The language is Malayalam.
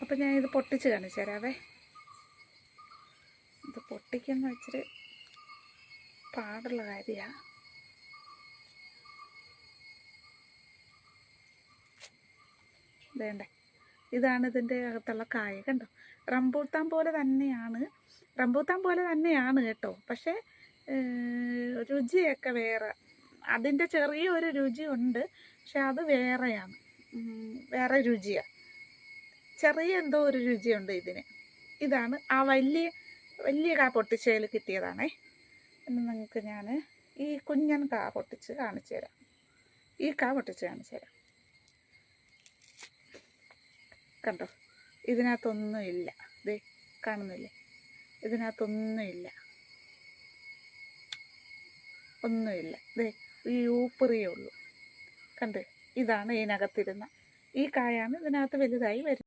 അപ്പം ഞാൻ ഇത് പൊട്ടിച്ച് കാണിച്ചു തരാവേ. ഇത് പൊട്ടിക്കുന്ന ഇച്ചിരി പാടുള്ള കാര്യമാണ്. വേണ്ടേ, ഇതാണ് ഇതിൻ്റെ അകത്തുള്ള കായ. കണ്ടോ, റംബൂട്ടാൻ പോലെ തന്നെയാണ് കേട്ടോ. പക്ഷേ രുചിയൊക്കെ വേറെ. അതിൻ്റെ ചെറിയൊരു രുചി ഉണ്ട്, പക്ഷെ അത് വേറെയാണ്, വേറെ രുചിയാണ്. ചെറിയ എന്തോ ഒരു രുചിയുണ്ട് ഇതിന്. ഇതാണ് ആ വലിയ കാ പൊട്ടിച്ചതിൽ കിട്ടിയതാണേ. ഇന്ന് നിങ്ങൾക്ക് ഞാൻ ഈ കുഞ്ഞൻ കാ പൊട്ടിച്ച് കാണിച്ചു തരാം. ഈ കാ പൊട്ടിച്ച് കാണിച്ചു തരാം. കണ്ടോ, ഇതിനകത്തൊന്നുമില്ല. ദേ കാണുന്നില്ലേ, ഇതിനകത്തൊന്നുമില്ല. ദേ ഈ ഊപ്പറിയേ ഉള്ളൂ. കണ്ട്, ഇതാണ് ഇതിനകത്തിരുന്ന ഈ കായാണ് ഇതിനകത്ത് വലുതായി വരുന്നത്.